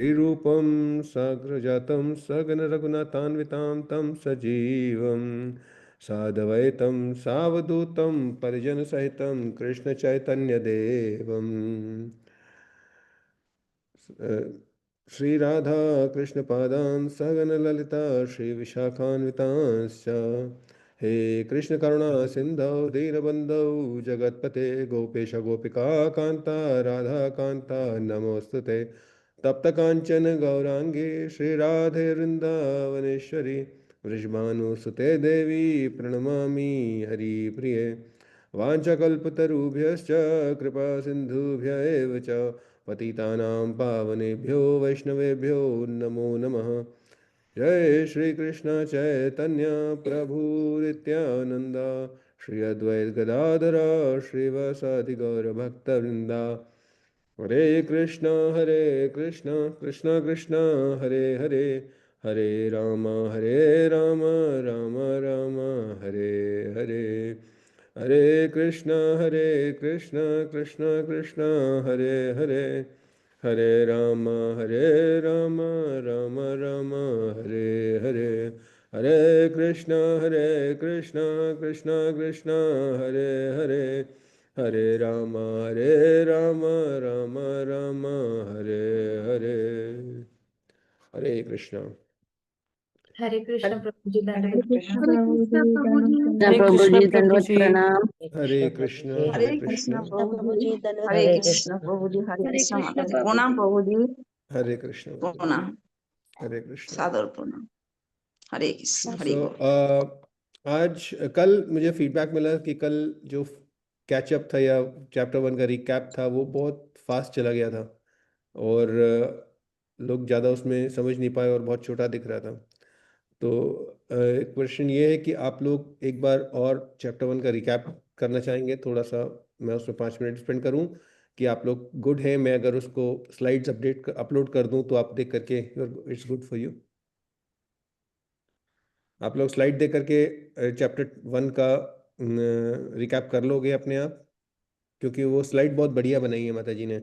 रूपम साग्रजातं सगन रघुनाथान्वितां तं सजीवं साद्वैतं सावधूतं परिजन सहितं कृष्ण चैतन्य देवम श्री राधा कृष्ण पादान सगन ललिता श्री विशाखान्वितांश्च हे कृष्ण करुणा सिंधौ दीनबंधौ जगतपते गोपेश गोपिका कांता राधा कांता नमोस्तुते तप्त कांचन गौरांगे श्री राधे वृंदावनेश्वरी वृषभानुसुते देवी प्रणमामि हरिप्रिये वाञ्छकल्पतरुभ्यश्च कृपा सिन्धुभ्य एव च पतितानां पावनेभ्यो वैष्णवेभ्यो नमो नमः। जय श्री कृष्ण चैतन्य प्रभु नित्यानंद श्री अद्वैत गदाधर श्रीवासादि गौर भक्तवृंदा हरे कृष्ण कृष्ण कृष्ण हरे हरे हरे राम राम राम हरे हरे हरे कृष्ण कृष्ण कृष्ण हरे हरे हरे राम राम राम हरे हरे हरे कृष्ण कृष्ण कृष्ण हरे हरे हरे राम राम राम हरे हरे हरे कृष्ण। हरे कृष्ण प्रभु जी हरे दंडवत कृष्ण प्रणाम। प्रभु जी, कृष्ण प्रभु जी दंडवत प्रणाम। हरे कृष्ण हरे कृष्ण प्रभु जी, हरे हरे कृष्ण प्रभु जी, हरे हरे कृष्ण कृष्ण माता जी, प्रभु प्रणाम जी। प्रभु जी, हरे कृष्ण प्रणाम, हरे कृष्ण। सादर प्रणाम। हरे कृष्ण, हरे सो बोल। आज कल मुझे फीडबैक मिला कि कल जो कैचअप था या चैप्टर 1 का रिकैप था वो बहुत फास्ट चला गया था और लोग ज़्यादा उसमें समझ नहीं पाए और बहुत छोटा दिख रहा था। तो क्वेश्चन ये है कि आप लोग एक बार और चैप्टर 1 का रिकैप करना चाहेंगे थोड़ा सा। मैं उसमें 5 मिनट स्पेंड करूं कि आप लोग गुड है, मैं अगर उसको स्लाइड्स अपलोड कर दूं तो आप देख करके इट्स गुड फॉर यू। आप लोग स्लाइड देख करके चैप्टर 1 का रिकैप कर लोगे अपने आप, क्योंकि वो स्लाइड बहुत बढ़िया बनाई है माता जी ने।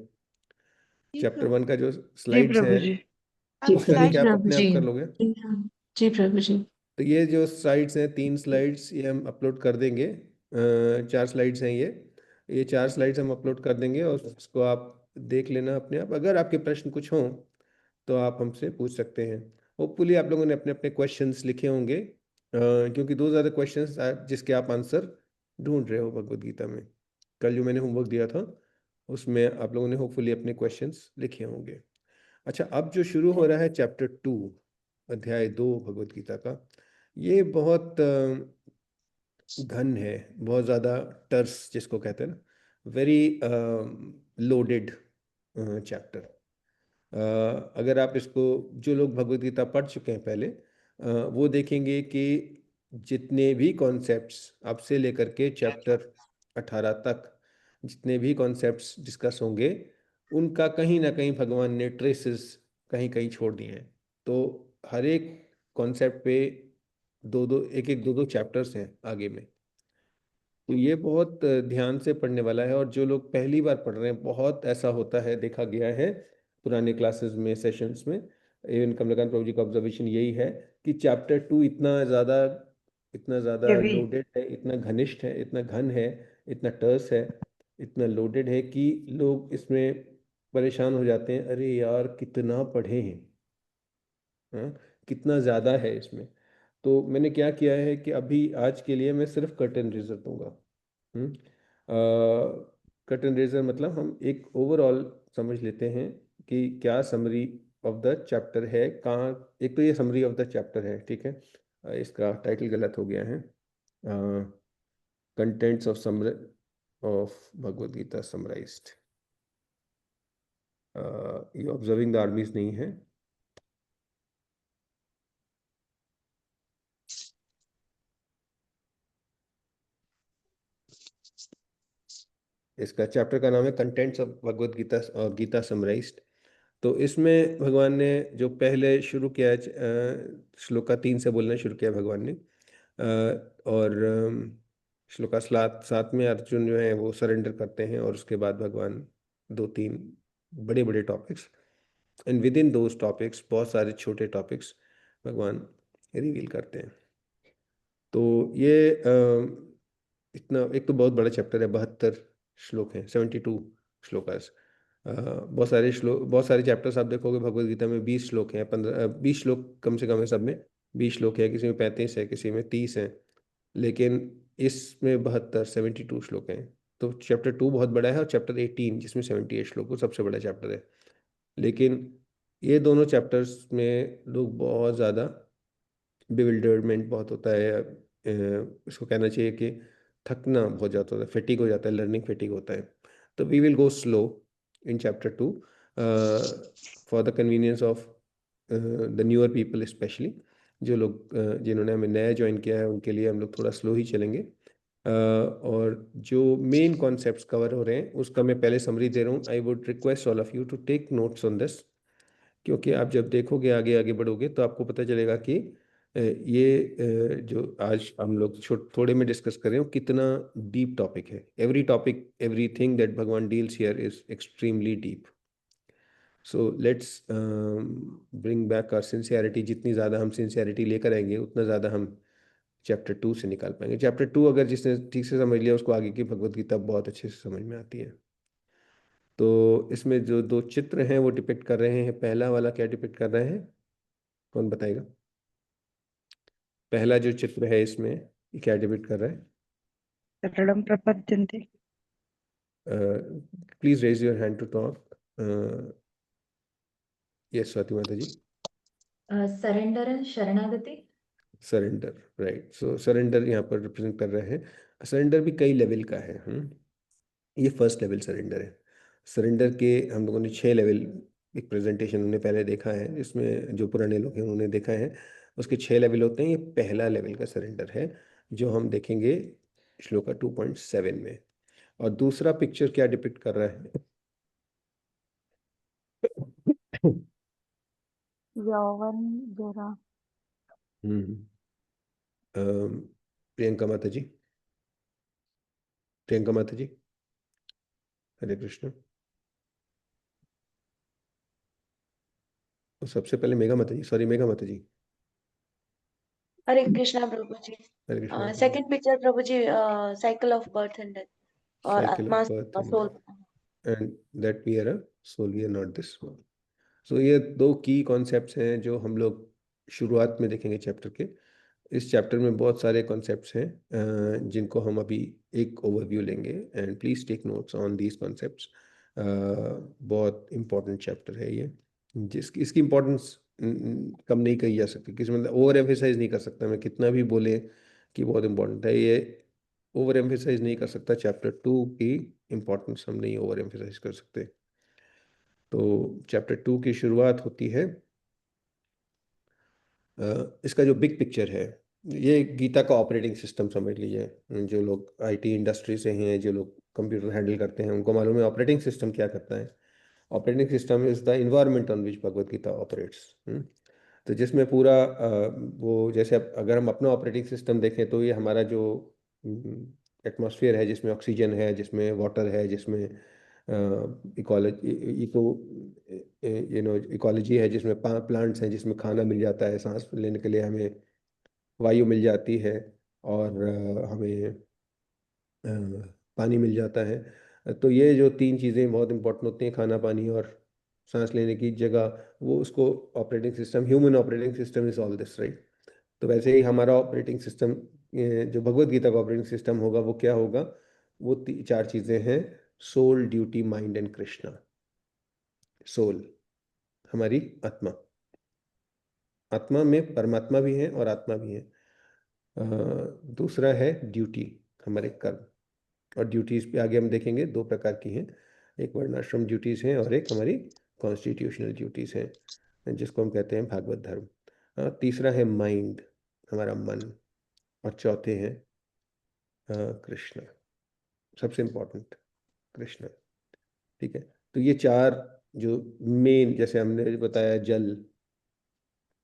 चैप्टर 1 का जो जी स्लाइड्स प्रभु हैं जी। उसका रिकैप अपने जी आप कर लोगे। जी प्रभु जी। तो ये जो स्लाइड्स हैं 3 स्लाइड्स ये हम अपलोड कर देंगे। 4 स्लाइड्स हैं ये 4 स्लाइड्स हम अपलोड कर देंगे और उसको आप देख लेना अपने आप। अगर आपके प्रश्न कुछ हों तो आप हमसे पूछ सकते हैं। होपफुली आप लोगों ने अपने अपने क्वेश्चंस लिखे होंगे, क्योंकि दो ज़्यादा क्वेश्चंस जिसके आप आंसर ढूंढ रहे हो भगवत गीता में। कल जो मैंने होमवर्क दिया था उसमें आप लोगों ने होपफुली अपने क्वेश्चंस लिखे होंगे। अच्छा, अब जो शुरू हो रहा है चैप्टर 2 अध्याय 2 भगवत गीता का, ये बहुत घन है, बहुत ज़्यादा टर्स जिसको कहते हैं ना, वेरी लोडेड चैप्टर। अगर आप इसको, जो लोग भगवत गीता पढ़ चुके हैं पहले, वो देखेंगे कि जितने भी कॉन्सेप्ट्स अब से लेकर के चैप्टर 18 तक जितने भी कॉन्सेप्ट्स डिस्कस होंगे उनका कहीं ना कहीं भगवान ने ट्रेसेस कहीं कहीं छोड़ दिए हैं। तो हर एक कॉन्सेप्ट पे दो दो एक एक दो दो चैप्टर्स हैं आगे में। तो ये बहुत ध्यान से पढ़ने वाला है। और जो लोग पहली बार पढ़ रहे हैं, बहुत ऐसा होता है, देखा गया है पुराने क्लासेस में, सेशंस में, इवन कमलाकांत प्रभु जी का ऑब्जर्वेशन यही है कि चैप्टर 2 इतना ज़्यादा हेवी। लोडेड है, इतना घनिष्ठ है, इतना घन है, इतना टर्स है, इतना लोडेड है कि लोग इसमें परेशान हो जाते हैं, अरे यार कितना पढ़े हैं, हाँ, कितना ज़्यादा है इसमें। तो मैंने क्या किया है कि अभी आज के लिए मैं सिर्फ कर्टन रेजर दूंगा। कर्टन रेजर मतलब हम एक ओवरऑल समझ लेते हैं कि क्या समरी ऑफ द चैप्टर है, कहाँ। एक तो ये समरी ऑफ द चैप्टर है, ठीक है। इसका टाइटल गलत हो गया है, contents of summer of Bhagavad Gita summarized. ये ऑब्जर्विंग द आर्मीज नहीं है। इसका चैप्टर का नाम है contents of Bhagavad Gita, Gita summarized. तो इसमें भगवान ने जो पहले शुरू किया है, श्लोका 3 से बोलना शुरू किया भगवान ने, और श्लोका 7 में अर्जुन जो है वो सरेंडर करते हैं और उसके बाद भगवान 2-3 बड़े बड़े topics and with in those topics बहुत सारे छोटे टॉपिक्स भगवान रिवील करते हैं। तो ये इतना, एक तो बहुत बड़ा चैप्टर है, 72 श्लोक हैं, 72 श्लोकास। बहुत सारे श्लोक, बहुत सारे चैप्टर्स आप देखोगे भगवत गीता में 20 श्लोक हैं, 20 श्लोक कम से कम है सब में। 20 श्लोक है, किसी में 35 है, किसी में 30 है, लेकिन इसमें 72 श्लोक हैं। तो चैप्टर 2 बहुत बड़ा है, और चैप्टर 18 जिसमें 78 श्लोक, वो सबसे बड़ा चैप्टर है। लेकिन ये दोनों चैप्टर्स में लोग बहुत ज़्यादा बिविल्डरमेंट बहुत होता है, इसको कहना चाहिए कि थकना बहुत ज़्यादा होता है, फेटिक हो जाता है, लर्निंग फेटिक होता है। तो we will go slow in chapter 2 for the convenience of the newer people specially. जो लोग जिन्होंने हमें नया ज्वाइन किया है उनके लिए हम लोग थोड़ा स्लो ही चलेंगे। और जो मेन कॉन्सेप्ट्स कवर हो रहे हैं उसका मैं पहले समरी दे रहा हूँ। I would request all of you to take notes on this, क्योंकि आप जब देखोगे आगे आगे बढ़ोगे तो आपको पता चलेगा कि ये जो आज हम लोग थोड़े में डिस्कस कर रहे हो कितना डीप टॉपिक है। Every topic, every thing that Bhagwan deals here is extremely deep. So let's bring back our sincerity. जितनी ज़्यादा हम सिंसियरिटी लेकर आएंगे उतना ज़्यादा हम चैप्टर 2 से निकाल पाएंगे। चैप्टर 2 अगर जिसने ठीक से समझ लिया उसको आगे की भगवत गीता बहुत अच्छे से समझ में आती है। तो इसमें जो दो चित्र हैं वो डिपिक्ट कर रहे हैं। पहला वाला क्या डिपिक्ट कर रहे हैं, कौन बताएगा? पहला जो चित्र है इसमें ये क्या डिपिक्ट कर रहा है? शरणं प्रपद्यन्ते। Please raise your hand to talk. Yes Swati माता जी। सरेंडर एंड शरणागति। Surrender, right. सो सरेंडर यहाँ पर रिप्रेजेंट कर रहे हैं। सरेंडर भी कई लेवल का है। ये फर्स्ट लेवल सरेंडर है। सरेंडर के हम लोगों ने 6 लेवल, एक प्रेजेंटेशन उन्होंने पहले देखा है जिसमें जो पुराने लोग हैं उन्होंने देखा है, उसके 6 लेवल होते हैं। ये पहला लेवल का सरेंडर है जो हम देखेंगे श्लोका 2.7 में। और दूसरा पिक्चर क्या डिपिक्ट कर रहा है? यौवन जरा। हम्म प्रियंका माता जी, प्रियंका माता जी, हरे कृष्ण। तो सबसे पहले मेघा माता जी, सॉरी मेघा माता जी, हरे कृष्णा प्रभु जी। हरे कृष्ण माता जी। सेकंड पिक्चर प्रभु जी, cycle of birth and death और साइकिल आत्मा of birth and soul. And that we are a soul, we are not this world. So ये दो की कॉन्सेप्ट्स हैं जो हम लोग शुरुआत में देखेंगे चैप्टर के। इस चैप्टर में बहुत सारे कॉन्सेप्ट्स हैं जिनको हम अभी एक ओवरव्यू लेंगे। And please take notes on these concepts. बहुत इम्पोर्टेंट चैप्टर है ये, जिसकी इसकी इम्पोर्टेंस कम नहीं कही जा सकती। किसी मतलब ओवर एम्फेसाइज नहीं कर सकता मैं, कितना भी बोले कि बहुत इम्पोर्टेंट है ये, ओवर एम्फेसाइज नहीं कर सकता। चैप्टर 2 की इम्पोर्टेंस हम नहीं ओवर एम्फेसाइज कर सकते। तो चैप्टर 2 की शुरुआत होती है, इसका जो बिग पिक्चर है, ये गीता का ऑपरेटिंग सिस्टम समझ लीजिए। जो लोग आईटी इंडस्ट्री से हैं, जो लोग कंप्यूटर हैंडल करते हैं, उनको मालूम है ऑपरेटिंग सिस्टम क्या करता है। Operating system is the environment on which Bhagavad Gita operates. तो जिसमें पूरा वो जैसे अगर हम अपना ऑपरेटिंग सिस्टम देखें तो ये हमारा जो एटमॉस्फेयर है, जिसमें ऑक्सीजन है, जिसमें वाटर है, जिसमें इकोलॉजी, इको इकोलॉजी है, जिसमें प्लांट्स हैं, जिसमें खाना मिल जाता है, सांस लेने के लिए हमें वायु मिल जाती है, और हमें अ, पानी मिल जाता है। तो ये जो 3 चीज़ें बहुत इंपॉर्टेंट होती हैं, खाना, पानी और सांस लेने की जगह, वो उसको operating system, human operating system is all this, right. तो वैसे ही हमारा ऑपरेटिंग सिस्टम, जो भगवत गीता का ऑपरेटिंग सिस्टम होगा वो क्या होगा? वो 4 चीज़ें हैं: soul, duty, mind and Krishna. Soul हमारी आत्मा, आत्मा में परमात्मा भी है और आत्मा भी है। दूसरा है ड्यूटी, हमारे कर्म। और ड्यूटीज पे आगे हम देखेंगे 2 प्रकार की हैं, एक वर्णाश्रम ड्यूटीज हैं और एक हमारी कॉन्स्टिट्यूशनल ड्यूटीज हैं, जिसको हम कहते हैं भागवत धर्म। तीसरा है माइंड, हमारा मन। और चौथे हैं कृष्ण, सबसे इम्पोर्टेंट कृष्ण। ठीक है। तो ये 4 जो मेन, जैसे हमने बताया, जल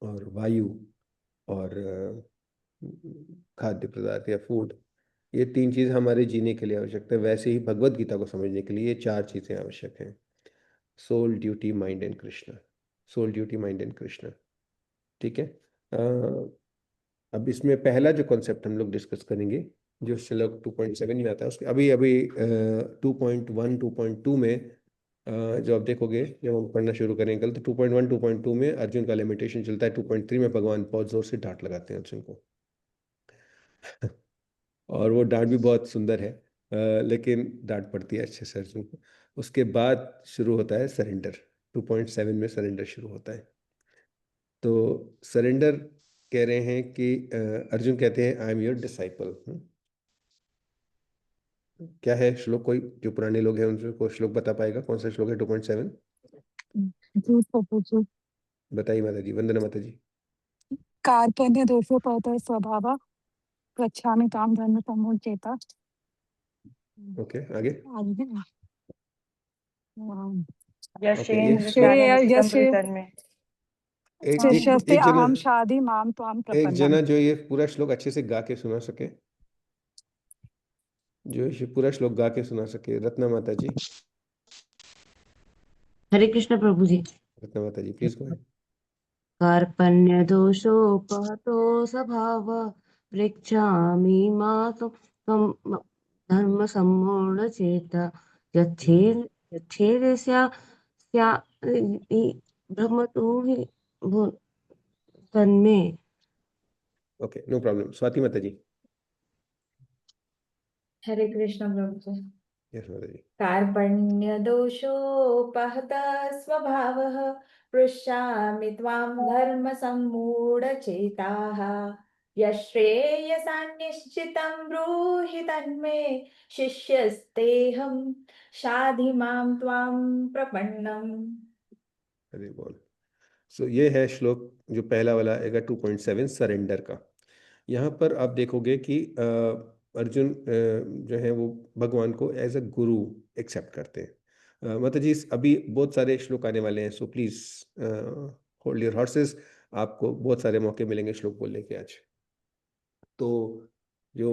और वायु और खाद्य पदार्थ या फूड, ये 3 चीज़ हमारे जीने के लिए आवश्यक है। वैसे ही भगवत गीता को समझने के लिए ये 4 चीज़ें आवश्यक हैं: soul, duty, mind and Krishna. Soul, duty, mind and Krishna. ठीक है। अब इसमें पहला जो कॉन्सेप्ट हम लोग डिस्कस करेंगे जो श्लोक 2.7 में आता है, उसके अभी अभी 2.1 2.2 में जो आप देखोगे जब हम पढ़ना शुरू करेंगे कल, तो 2.1 2.2 में अर्जुन का लिमिटेशन चलता है। 2.3 में भगवान बहुत जोर से डांट लगाते हैं अर्जुन को और वो डांट भी बहुत सुंदर है, लेकिन डांट पड़ती है अच्छे से अर्जुन को। उसके बाद शुरू होता है सरेंडर। 2.7 में सरेंडर शुरू होता है। तो सरेंडर कह रहे हैं कि अर्जुन कहते हैं आई एम योर डिसाइपल। क्या है श्लोक? कोई जो पुराने लोग हैं उनको श्लोक बता पाएगा कौन सा श्लोक है 2.7? जी प्रभु जी। बताइए माता जी, वंदना माता जी। कार्पण्य दोषोपहत स्वभाव गच्छामि तां धर्म समुच्चेता। ओके, आगे। आगे ओके, ये यस्य एक एक शिष्यस्ते एक जना अहम शादी माम त्वाम एक जना प्रपन्नम। जो ये पूरा श्लोक अच्छे से गा के सुना सके, जो ये पूरा श्लोक गा के सुना सके, रत्ना माता जी। हरे कृष्ण प्रभु जी। रत्ना माता जी प्लीज गो। कार्पण्यदोषोपहतो स्वभाव पृच्छामि मातु त्वं धर्म सम्मूढचेता यच्छेद स्या भ्रमतु हि तन्मे। Okay, no problem. स्वाति माता जी। हरे कृष्ण प्रभु जी। यस माता जी। कार्पण्यदोषोपहतः स्वभावः पृच्छामि त्वां धर्मसम्मूढचेताः यश्रेयसान्निश्चितं ब्रूहि तन्मे शिष्यस्तेऽहं शाधि मां त्वां प्रपन्नम्। अरे बोल। सो ये है श्लोक जो पहला वाला आएगा 2.7 सरेंडर का। यहाँ पर आप देखोगे कि अर्जुन जो है वो भगवान को एज अ गुरु एक्सेप्ट करते हैं। माता जी अभी बहुत सारे श्लोक आने वाले हैं, so please hold your horses. आपको बहुत सारे मौके मिलेंगे श्लोक बोलने के आज। तो जो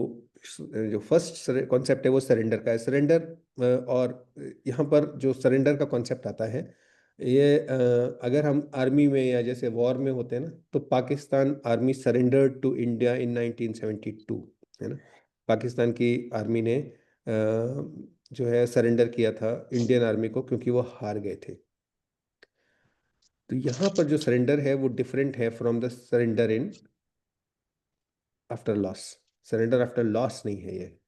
जो फर्स्ट कॉन्सेप्ट है वो सरेंडर का है। सरेंडर और यहाँ पर जो सरेंडर का कॉन्सेप्ट आता है ये अगर हम आर्मी में या जैसे वॉर में होते हैं ना, तो Pakistan army surrendered to India in 1972, है ना। पाकिस्तान की आर्मी ने जो है सरेंडर किया था इंडियन आर्मी को क्योंकि वो हार गए थे। तो यहाँ पर जो सरेंडर है वो डिफरेंट है from the surrender in after loss. Surrender after loss नहीं है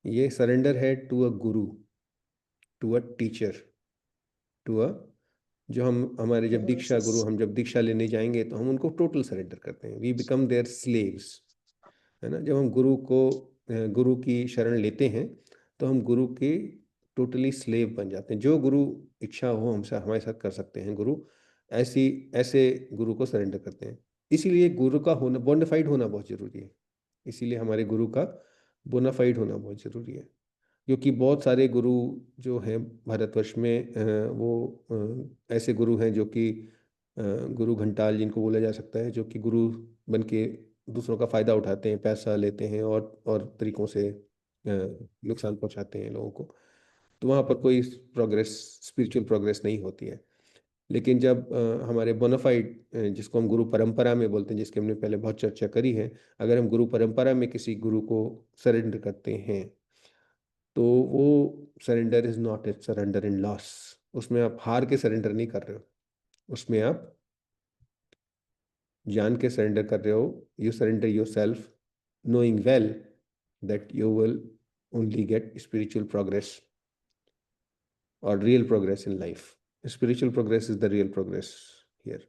ये सरेंडर है to a guru, to a teacher, to a जो हम हमारे जब दीक्षा गुरु हम जब दीक्षा लेने जाएंगे तो हम उनको टोटल सरेंडर करते हैं। वी बिकम देयर स्लेव्स, है ना। जब हम गुरु की शरण लेते हैं तो हम गुरु के टोटली स्लेव बन जाते हैं। जो गुरु इच्छा हो हमसे हमारे साथ कर सकते हैं गुरु, ऐसे गुरु को सरेंडर करते हैं। इसीलिए गुरु का होना बोनाफाइड होना बहुत जरूरी है। इसीलिए हमारे गुरु का बोनाफाइड होना बहुत जरूरी है, क्योंकि बहुत सारे गुरु जो हैं भारतवर्ष में वो ऐसे गुरु हैं जो कि गुरु घंटाल जिनको बोला जा सकता है, जो कि गुरु बन के दूसरों का फायदा उठाते हैं, पैसा लेते हैं और तरीकों से नुकसान पहुंचाते हैं लोगों को। तो वहाँ पर कोई प्रोग्रेस, स्पिरिचुअल प्रोग्रेस नहीं होती है। लेकिन जब हमारे बोनाफाइड जिसको हम गुरु परंपरा में बोलते हैं, जिसकी हमने पहले बहुत चर्चा करी है, अगर हम गुरु परंपरा में किसी गुरु को सरेंडर करते हैं तो वो surrender is not a surrender in loss. उसमें आप हार के सरेंडर नहीं कर रहे हो, उसमें आप जान के सरेंडर कर रहे हो। You surrender your self knowing well that you will only get spiritual progress और real progress in life. Spiritual progress is the real progress here.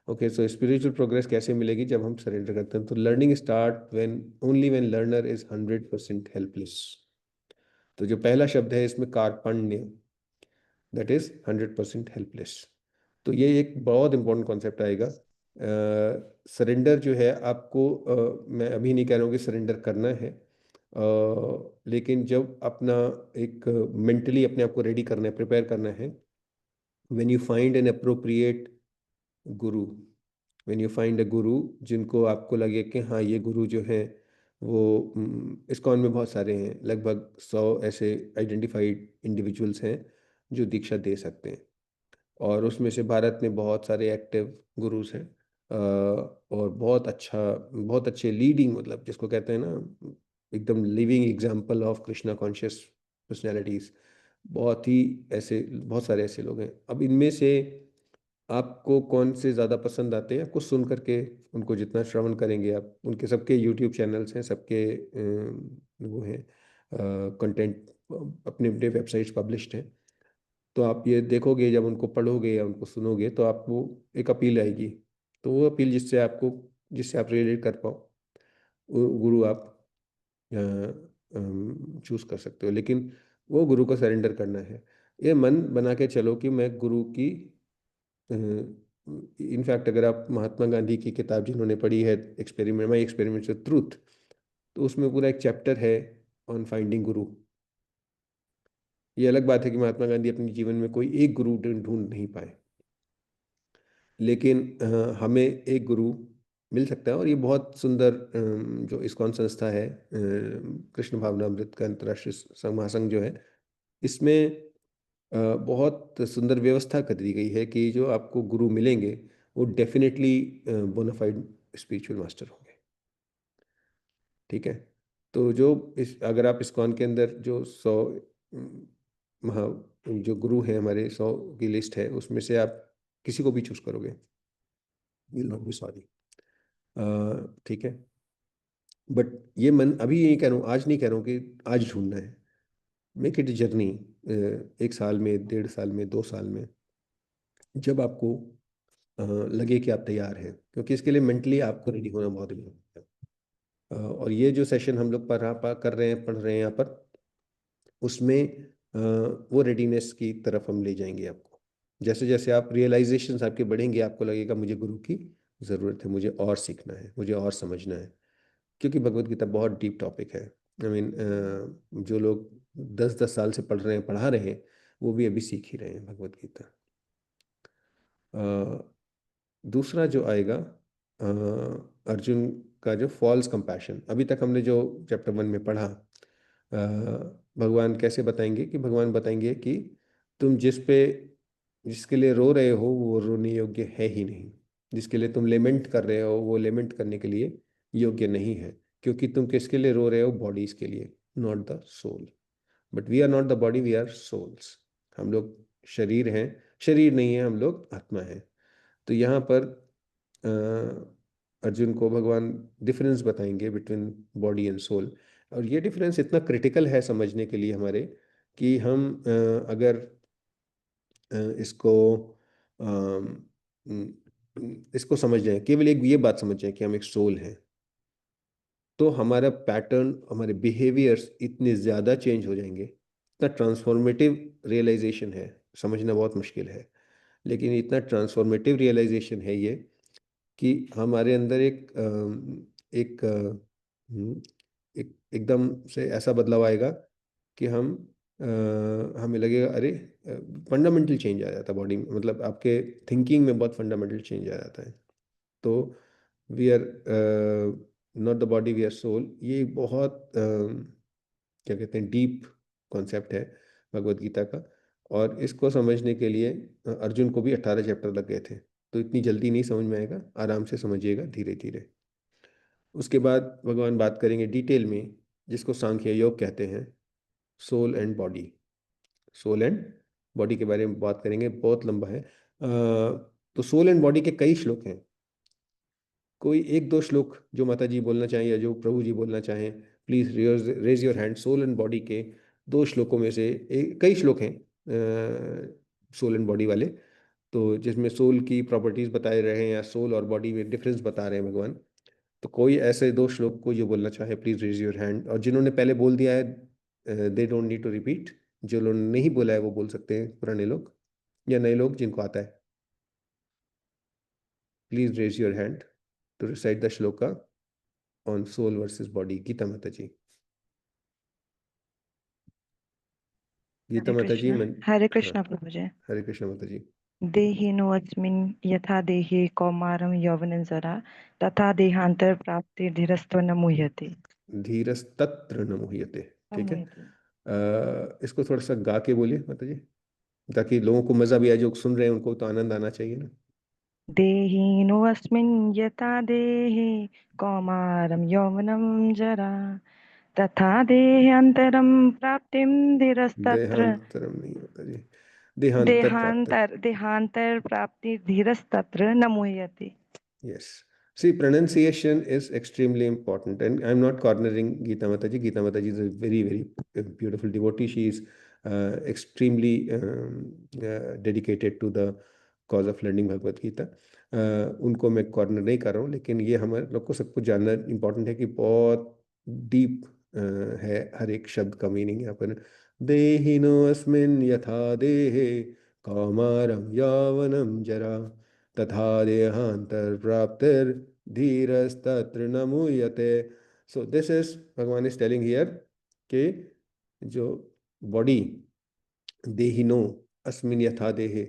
Okay, so spiritual progress कैसे मिलेगी? जब हम सरेंडर करते हैं। तो learning start when only when learner is 100% helpless. तो जो पहला शब्द है इसमें कार्पण्य, दैट इज 100% हेल्पलेस। तो ये एक बहुत इंपॉर्टेंट कॉन्सेप्ट आएगा। सरेंडर जो है आपको मैं अभी नहीं कह रहा हूँ कि सरेंडर करना है, लेकिन जब अपना एक मेंटली अपने आप को रेडी करना है, प्रिपेयर करना है, when you find an appropriate Guru, when you find a गुरु जिनको आपको लगे कि हाँ ये गुरु जो है वो इस्कॉन में बहुत सारे हैं, लगभग 100 ऐसे आइडेंटिफाइड इंडिविजुअल्स हैं जो दीक्षा दे सकते हैं। और उसमें से भारत में बहुत सारे एक्टिव गुरुज हैं, और बहुत अच्छे लीडिंग, मतलब जिसको कहते हैं ना, एकदम living example of Krishna conscious personalities. बहुत सारे ऐसे लोग हैं। अब इनमें से आपको कौन से ज़्यादा पसंद आते हैं, आपको सुन करके, उनको जितना श्रवण करेंगे आप, उनके सबके यूट्यूब चैनल्स हैं, सबके वो हैं, कंटेंट अपने अपने वेबसाइट्स पब्लिश्ड हैं। तो आप ये देखोगे, जब उनको पढ़ोगे या उनको सुनोगे, तो आपको एक अपील आएगी। तो वो अपील जिससे आप रिलेट कर पाओ, वो गुरु आप चूज कर सकते हो। लेकिन वो गुरु को सरेंडर करना है। ये मन बना के चलो कि मैं गुरु की, इनफैक्ट अगर आप महात्मा गांधी की किताब जिन्होंने पढ़ी है, एक्सपेरिमेंट्स विद ट्रूथ, तो उसमें पूरा एक चैप्टर है ऑन फाइंडिंग गुरु। ये अलग बात है कि महात्मा गांधी अपने जीवन में कोई एक गुरु ढूंढ नहीं पाए, लेकिन हमें एक गुरु मिल सकता है। और ये बहुत सुंदर जो इस्कॉन संस्था है, कृष्ण भावनामृत का अंतर्राष्ट्रीय महासंघ जो है, इसमें बहुत सुंदर व्यवस्था कर दी गई है कि जो आपको गुरु मिलेंगे वो डेफिनेटली बोनाफाइड स्पिरिचुअल मास्टर होंगे। ठीक है। तो अगर आप इस्कॉन के अंदर जो 100 महा जो गुरु हैं, हमारे 100 की लिस्ट है, उसमें से आप किसी को भी चूज करोगे, विल नॉट बी सॉरी। ठीक है। बट ये मन अभी नहीं कह रहा हूँ, आज नहीं कह रहा हूँ कि आज ढूंढना है। मेक इट जर्नी, 1 साल में, 1.5 साल में, 2 साल में, जब आपको लगे कि आप तैयार हैं, क्योंकि इसके लिए मेंटली आपको रेडी होना बहुत इम्पोर्टेंट है। और ये जो सेशन हम लोग पढ़ रहे हैं यहाँ पर, उसमें वो रेडीनेस की तरफ हम ले जाएंगे आपको। जैसे जैसे आप रियलाइजेशन आपके बढ़ेंगे, आपको लगेगा मुझे गुरु की ज़रूरत है, मुझे और सीखना है, मुझे और समझना है। क्योंकि भगवत गीता बहुत डीप टॉपिक है। आई मीन, जो लोग 10-10 साल से पढ़ा रहे हैं, वो भी अभी सीख ही रहे हैं भगवत गीता। दूसरा जो आएगा, अर्जुन का जो फॉल्स कंपैशन, अभी तक हमने जो चैप्टर 1 में पढ़ा, भगवान कैसे बताएंगे, कि भगवान बताएंगे कि तुम जिसके लिए रो रहे हो वो रोने योग्य है ही नहीं। जिसके लिए तुम लेमेंट कर रहे हो वो लेमेंट करने के लिए योग्य नहीं है। क्योंकि तुम किसके लिए रो रहे हो? बॉडीज के लिए, not the soul. But we are not the body, we are souls. हम लोग शरीर हैं, शरीर नहीं है, हम लोग आत्मा है। तो यहाँ पर अर्जुन को भगवान डिफरेंस बताएंगे बिटवीन बॉडी एंड सोल। और ये डिफरेंस इतना क्रिटिकल है समझने के लिए हमारे, कि हम अगर इसको इसको समझ जाए, केवल एक ये बात समझ जाए कि हम एक सोल हैं, तो हमारा पैटर्न, हमारे बिहेवियर्स इतने ज़्यादा चेंज हो जाएंगे। इतना ट्रांसफॉर्मेटिव रियलाइजेशन है, समझना बहुत मुश्किल है, लेकिन इतना ट्रांसफॉर्मेटिव रियलाइजेशन है ये, कि हमारे अंदर एक एकदम से ऐसा बदलाव आएगा कि हमें लगेगा, अरे, फंडामेंटल चेंज आ जाता है बॉडी में, मतलब आपके थिंकिंग में बहुत फंडामेंटल चेंज आ जाता है। तो we are not the body, we are soul. ये बहुत क्या कहते हैं, डीप कॉन्सेप्ट है भगवत गीता का। और इसको समझने के लिए अर्जुन को भी 18 चैप्टर लग गए थे। तो इतनी जल्दी नहीं समझ में आएगा, आराम से समझिएगा, धीरे धीरे। उसके बाद भगवान बात करेंगे डिटेल में, जिसको सांख्य योग कहते हैं, soul and body. Soul and body के बारे में बात करेंगे, बहुत लंबा है। तो सोल एंड बॉडी के कई श्लोक हैं। कोई एक दो श्लोक जो माता जी बोलना चाहें या जो प्रभु जी बोलना चाहें, please raise your hand. Soul and body के 2 श्लोकों में से कई श्लोक हैं सोल एंड बॉडी वाले, तो जिसमें सोल की प्रॉपर्टीज बताए रहे हैं या सोल और बॉडी में डिफरेंस बता रहे हैं भगवान। तो कोई ऐसे 2 श्लोक को जो बोलना चाहे, प्लीज रेज योर हैंड। और जिन्होंने पहले बोल दिया है, they don't need to repeat. जो लोग नहीं बोला है वो बोल सकते हैं, पुराने लोग या नए लोग जिनको आता है। Please raise your hand to recite the shloka on soul versus body. Gita माता जी। गीता माता जी। हरे हाँ, कृष्णा प्रभु जी। हरे कृष्ण माता जी। देहिनोऽस्मिन् यथा देहे कौमारं यौवनं जरा तथा देहांतर प्राप्ति धीरस्त्व न मुह्यते। धीरस्तत्र न मुह्यते। ठीक है। मुह्यते। इसको थोड़ा सा गा के बोलिए माता जी। ताकि लोगों को मजा भी आए, जो सुन रहे हैं उनको तो आनंद आना चाहिए ना। देहिनोऽस्मिन् यथा देहे कौमारं यौवनं जरा तथा देहान्तरं प्राप्तिं धीरस्तत्र देहांतरम नहीं होता जी, देहांतर प्राप्त। देहांतर प्राप्ति धीरस्तत्र न मुह्यते. Yes. See, pronunciation is extremely important, and I'm not cornering Geeta Mataji. Geeta Mataji is a very, very beautiful devotee. She is extremely dedicated to the cause of learning Bhagavad Gita. उनको मैं corner नहीं कर रहा हूँ, लेकिन ये हमारे लोग को सब कुछ जानना इम्पोर्टेंट है कि बहुत डीप है हर एक शब्द का मीनिंग यहाँ पर। देहिनो अस्मिन् यथा देहे कौमारं यौवनं जरा तथा देहांतर धीरस्तत्र न मुह्यते। सो दिस इज, भगवान इज टेलिंग हियर कि जो बॉडी देहिनो अस्मिन यथा देहे,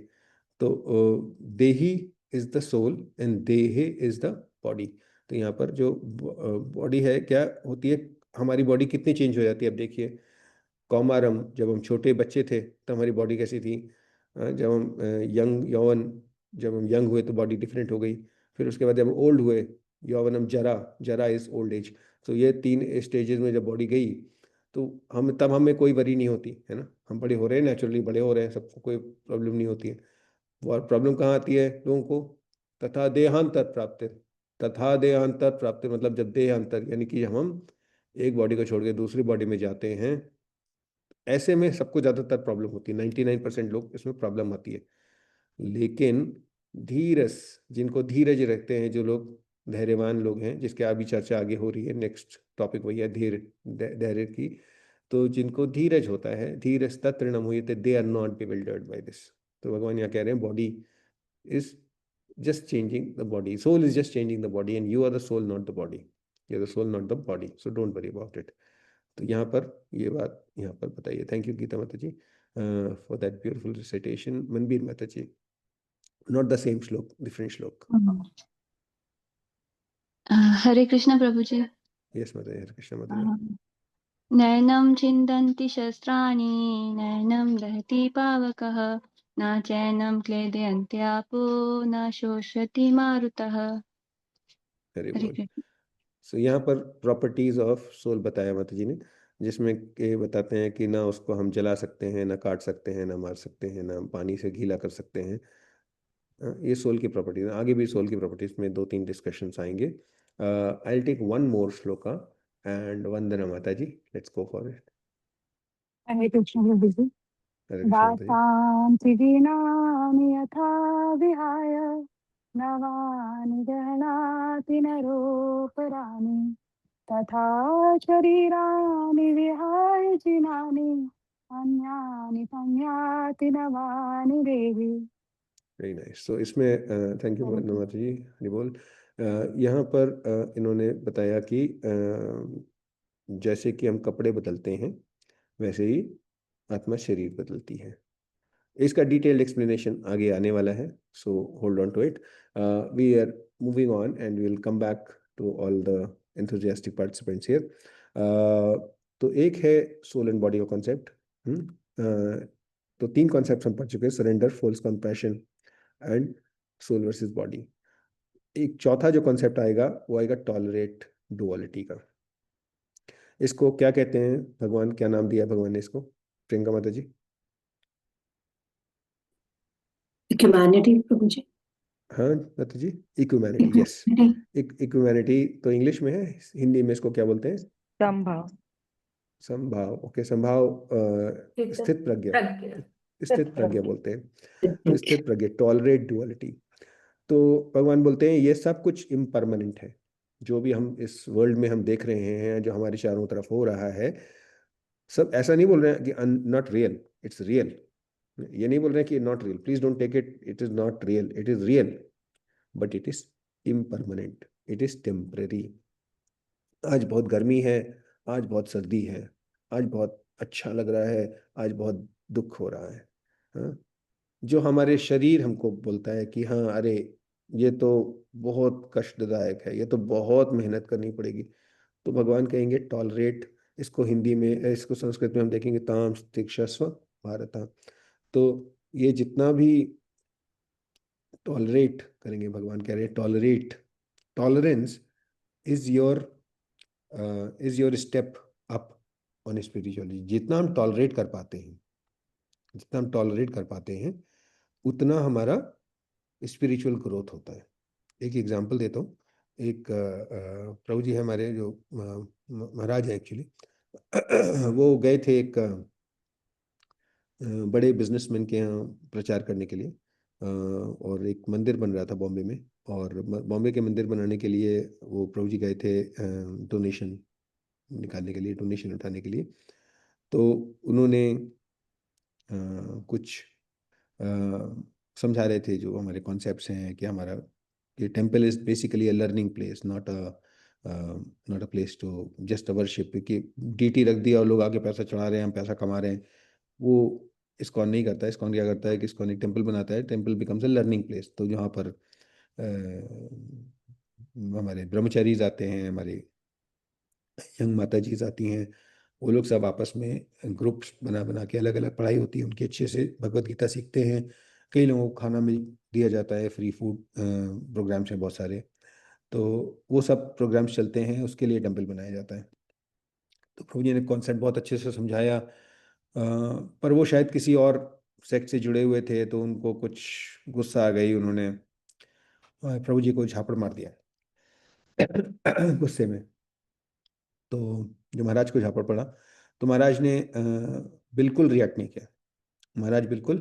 तो देही इज द सोल एंड देहे इज द बॉडी। तो यहाँ पर जो बॉडी है क्या होती है, हमारी बॉडी कितनी चेंज हो जाती है। अब देखिए, कौमारम, जब हम छोटे बच्चे थे तो हमारी बॉडी कैसी थी, जब हम यंग यौवन, जब हम यंग हुए तो बॉडी डिफरेंट हो गई। फिर उसके बाद जब हम ओल्ड हुए, यौवनम जरा, जरा इज ओल्ड एज। तो ये 3 स्टेजेस में जब बॉडी गई तो हमें कोई वरी नहीं होती है ना, हम बड़े हो रहे हैं, नेचुरली बड़े हो रहे हैं, सबको कोई प्रॉब्लम नहीं होती है। और प्रॉब्लम कहाँ आती है लोगों को, तथा देहांतर प्राप्त। तथा देहांतर प्राप्त मतलब जब देहांतर यानी कि हम एक बॉडी को छोड़ के दूसरी बॉडी में जाते हैं, ऐसे में सबको ज़्यादातर प्रॉब्लम होती है, 99% लोग इसमें प्रॉब्लम आती है। लेकिन धीरस, जिनको धीरज रखते हैं, जो लोग धैर्यवान लोग हैं, जिसके अभी चर्चा आगे हो रही है, नेक्स्ट टॉपिक वही है धैर्य की। तो जिनको धीरज होता है, धीरज तत्र न मुह्यते, they are not bewildered by this. तो भगवान यहाँ कह रहे हैं body is just changing the body, soul is just changing the body, and you are the soul, not the body. You are the soul, not the body, so don't worry about it. तो यहाँ पर ये बात यहाँ पर बताइए। Thank you Geeta माता ji for that beautiful recitation. Manbir mata ji, not the same shloka, different shloka. Hare Krishna prabhu ji. Yes माता जी, हरे कृष्ण माता जी। नैनं छिन्दन्ति शस्त्राणि नैनं दहति पावकः न चैनं क्लेदयन्त्यापो न शोषयति मारुतः। हरे हरे बोल। कृष्ण। सो यहाँ पर प्रॉपर्टीज ऑफ सोल बताया माता जी ने, जिसमें के बताते हैं कि ना उसको हम जला सकते हैं, ना काट सकते हैं, ना मार सकते हैं, ना पानी से गीला कर सकते हैं। ये सोल की प्रॉपर्टीज। आगे भी सोल की प्रॉपर्टीज में 2-3 डिस्कशंस आएंगे। I will take one more shloka and Vandana mata ji, let's go for it. Hare Krishna prabhu ji. Hare Krishna माता जी। वासांसि जीर्णानि यथा विहाय नवानि गृह्णाति नरोपराणि तथा शरीराणि विहाय जीर्णानि अन्यानि संयाति नवानि देहि। Very nice. सो इसमें थैंक यू माता जी, हरि बोल। यहाँ पर इन्होंने बताया कि जैसे कि हम कपड़े बदलते हैं, वैसे ही आत्मा शरीर बदलती है। इसका डिटेल्ड एक्सप्लेनेशन आगे आने वाला है, so hold on to it. We are moving on and we will come back to all the enthusiastic participants here. तो एक है सोल एंड बॉडी का कॉन्सेप्ट। तो 3 कॉन्सेप्ट हम पढ़ चुके हैं, surrender, false compassion and soul versus body. एक चौथा जो कॉन्सेप्ट आएगा वो आएगा टॉलरेट डुअलिटी का। इसको क्या कहते हैं, भगवान क्या नाम दिया भगवान ने इसको, प्रियंका माता जी? इक्विमैनिटी प्रभु जी। हाँ माता जी, इक्विमैनिटी। यस, इक्विमैनिटी तो इंग्लिश में है, हिंदी में इसको क्या बोलते हैं? संभाव। संभाव। ओके, संभाव स्थित प्रज्ञा, स्थित प्रज्ञा बोलते हैं। तो स्थित प्रज्ञा, टॉलरेट डुअलिटी। तो भगवान बोलते हैं ये सब कुछ इम्परमानेंट है, जो भी हम इस वर्ल्ड में हम देख रहे हैं, जो हमारे चारों तरफ हो रहा है, सब ऐसा नहीं बोल रहे हैं कि नॉट रियल, इट्स रियल। ये नहीं बोल रहे हैं कि not real, please don't take it, it is not real, it is real, but it is impermanent, it is temporary. आज बहुत गर्मी है, आज बहुत सर्दी है, आज बहुत अच्छा लग रहा है, आज बहुत दुख हो रहा है। हाँ? जो हमारे शरीर हमको बोलता है कि हाँ अरे ये तो बहुत कष्टदायक है, ये तो बहुत मेहनत करनी पड़ेगी, तो भगवान कहेंगे टॉलरेट। इसको हिंदी में, इसको संस्कृत में हम देखेंगे ताम तिक्षस्व भारत। तो ये जितना भी टॉलरेट करेंगे, भगवान कह रहे हैं tolerate, tolerance is your step up on spirituality. जितना हम टॉलरेट कर पाते हैं, जितना हम टॉलरेट कर पाते हैं, उतना हमारा स्पिरिचुअल ग्रोथ होता है। एक एग्जांपल देता हूँ। एक प्रभु जी हमारे जो महाराज है एक्चुअली, वो गए थे एक बड़े बिजनेसमैन के यहाँ प्रचार करने के लिए, और एक मंदिर बन रहा था बॉम्बे में, और बॉम्बे के मंदिर बनाने के लिए वो प्रभु जी गए थे डोनेशन निकालने के लिए, डोनेशन उठाने के लिए। तो उन्होंने कुछ अ, समझा रहे थे जो हमारे कॉन्सेप्ट्स हैं कि हमारा ये temple is basically a learning place, not a place to just a worship, कि डीटी रख दिया और लोग आगे पैसा चढ़ा रहे हैं, हम पैसा कमा रहे हैं। वो इस्कॉन नहीं करता है। इस्कॉन क्या करता है कि इस्कॉन एक टेम्पल बनाता है, temple becomes a learning place. तो जहाँ पर हमारे ब्रह्मचारीज आते हैं, हमारे यंग माता जी आती हैं, वो लोग सब आपस में ग्रुप्स बना बना के, अलग अलग पढ़ाई होती है उनकी, अच्छे से भगवत गीता सीखते हैं। कई लोगों को खाना मिल दिया जाता है, फ्री फूड प्रोग्राम्स हैं बहुत सारे। तो वो सब प्रोग्राम्स चलते हैं, उसके लिए टेम्पल बनाया जाता है। तो प्रभु जी ने कॉन्सेप्ट बहुत अच्छे से समझाया, पर वो शायद किसी और सेक्ट से जुड़े हुए थे, तो उनको कुछ गुस्सा आ गई, उन्होंने प्रभु जी को झापड़ मार दिया गुस्से में। तो जो महाराज को झापड़ पड़ा, तो महाराज ने बिल्कुल रिएक्ट नहीं किया। महाराज बिल्कुल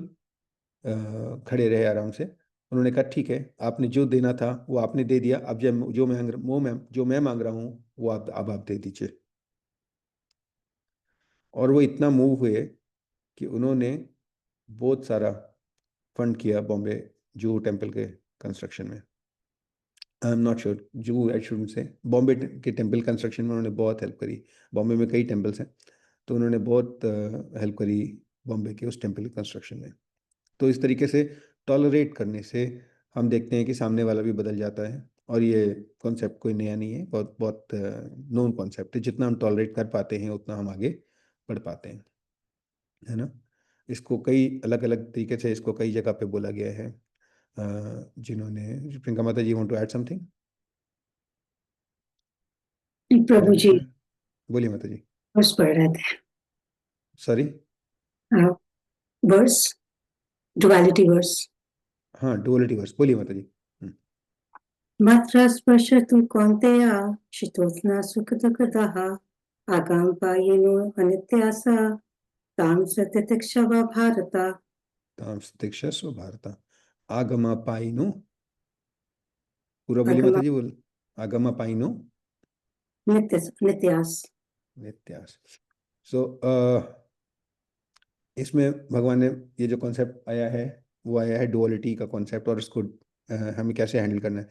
खड़े रहे आराम से। उन्होंने कहा ठीक है, आपने जो देना था वो आपने दे दिया, अब जो मैं मांग रहा हूँ वो अब आप दे दीजिए। और वो इतना मूव हुए कि उन्होंने बहुत सारा फंड किया बॉम्बे जूहू टेम्पल के कंस्ट्रक्शन में। I am not sure, Juhu I should say, Bombay के टेम्पल कंस्ट्रक्शन में उन्होंने बहुत हेल्प करी। बॉम्बे में कई टेम्पल्स हैं, तो उन्होंने बहुत हेल्प करी बॉम्बे के उस टेम्पल कंस्ट्रक्शन में। तो इस तरीके से टॉलरेट करने से हम देखते हैं कि सामने वाला भी बदल जाता है। और ये कॉन्सेप्ट कोई नया नहीं है, बहुत बहुत नोन कॉन्सेप्ट है। जितना हम टॉलरेट कर पाते हैं उतना हम आगे बढ़ पाते हैं, है ना। इसको कई अलग अलग तरीके से इसको कई जगह पे बोला गया है। जिन्होंने, प्रियंका माता जी, वांट टू ऐड समथिंग? प्रभु जी बोलिए माता जी। वर्स पढ़ रहे थे, सॉरी, वर्स, डुअलिटी वर्स। हाँ डुअलिटी वर्स, बोलिए माता जी। मात्रा स्पर्श तु कौन्तेय शीतोष्ण सुखदुःखदः आगाम पायेनो अनित्यासा ताम सत्यतिक्षव भारत। ताम सतीक्षा स्व भारत आगमा पाइनो, पूरा बोलिए आगम माता जी, बोल। आगमा पाइनो नित्यास। नित्यास। सो इसमें भगवान ने ये जो कॉन्सेप्ट आया है वो आया है डुअलिटी का कॉन्सेप्ट, और इसको हमें कैसे हैंडल करना है।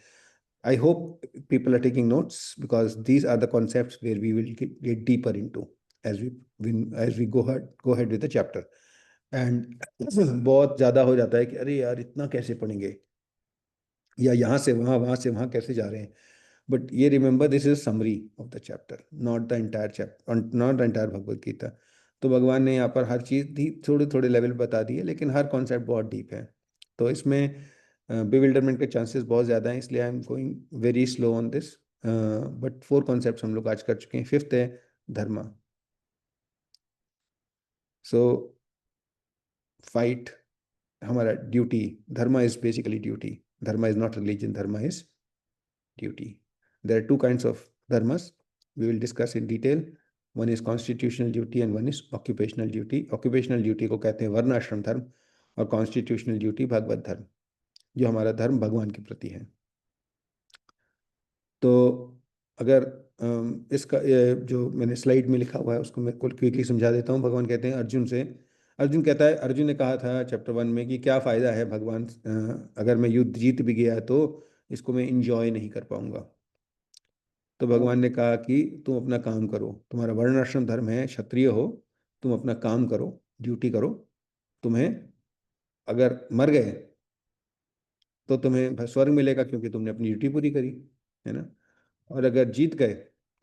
I hope people are taking notes, because these are the concepts where we will get deeper into as we go head with the chapter. And बहुत ज़्यादा हो जाता है कि अरे यार इतना कैसे पढ़ेंगे, या यहाँ से वहाँ, वहाँ से वहाँ कैसे जा रहे हैं। बट ये remember, this is summary of the chapter, not the entire chapter, not the entire Bhagavad Gita. तो भगवान ने यहाँ पर हर चीज़ दी, थोड़े थोड़े लेवल बता दी है, लेकिन हर कॉन्सेप्ट बहुत डीप है। तो इसमें बिविल्डरमेंट के चांसेस बहुत ज़्यादा हैं, इसलिए I am going very slow on this. But 4 concept हम लोग आज कर चुके हैं। 5th है धर्मा। सो फाइट हमारा duty, Dharma is basically duty. Dharma is not religion, Dharma is duty. There are 2 kinds of dharmas we will discuss in detail. One is constitutional duty and one is occupational duty. Occupational duty को कहते हैं वर्ण आश्रम धर्म, और constitutional duty भगवत धर्म, जो हमारा धर्म भगवान के प्रति है। तो अगर इसका जो मैंने स्लाइड में लिखा हुआ है उसको मैं क्विकली समझा देता हूँ। भगवान कहते हैं अर्जुन से, अर्जुन कहता है, अर्जुन ने कहा था चैप्टर 1 में कि क्या फ़ायदा है भगवान, अगर मैं युद्ध जीत भी गया तो इसको मैं इंजॉय नहीं कर पाऊंगा। तो भगवान ने कहा कि तुम अपना काम करो, तुम्हारा वर्णाश्रम धर्म है, क्षत्रिय हो, तुम अपना काम करो, ड्यूटी करो। तुम्हें अगर मर गए तो तुम्हें स्वर्ग मिलेगा क्योंकि तुमने अपनी ड्यूटी पूरी करी, है ना। और अगर जीत गए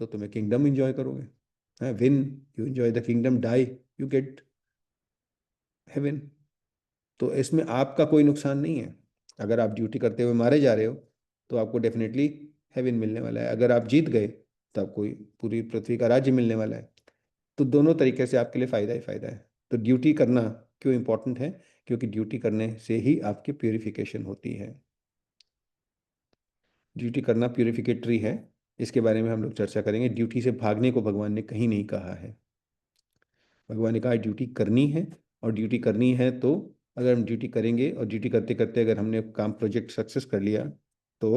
तो तुम्हें किंगडम एंजॉय करोगे। Win you enjoy the kingdom, die you get heaven. तो इसमें आपका कोई नुकसान नहीं है। अगर आप ड्यूटी करते हुए मारे जा रहे हो तो आपको डेफिनेटली हेवन मिलने वाला है। अगर आप जीत गए तो आपको पूरी पृथ्वी का राज्य मिलने वाला है। तो दोनों तरीके से आपके लिए फ़ायदा ही फ़ायदा है। तो ड्यूटी करना क्यों इम्पोर्टेंट है? क्योंकि ड्यूटी करने से ही आपकी प्यूरिफिकेशन होती है। ड्यूटी करना प्यूरिफिकेटरी है, इसके बारे में हम लोग चर्चा करेंगे। ड्यूटी से भागने को भगवान ने कहीं नहीं कहा है। भगवान ने कहा ड्यूटी करनी है, और ड्यूटी करनी है तो अगर हम ड्यूटी करेंगे और ड्यूटी करते करते अगर हमने काम प्रोजेक्ट सक्सेस कर लिया तो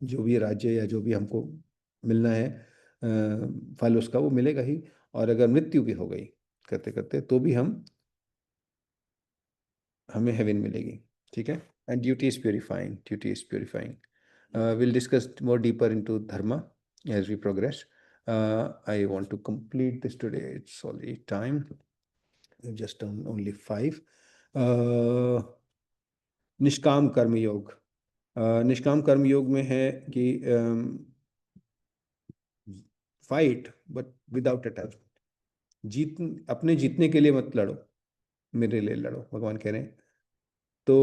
जो भी राज्य या जो भी हमको मिलना है फल उसका वो मिलेगा ही। और अगर मृत्यु भी हो गई करते करते तो भी हमें हेवन मिलेगी। ठीक है। And duty is purifying, duty is purifying. we'll discuss more deeper into dharma as we progress. I want to complete this today. It's already time. We've just done only 5. निष्काम कर्म योग। निष्काम कर्म योग में है कि फाइट बट विदाउट अटैचमेंट। अपने जीतने के लिए मत लड़ो, मेरे लिए लड़ो, भगवान कह रहे हैं। तो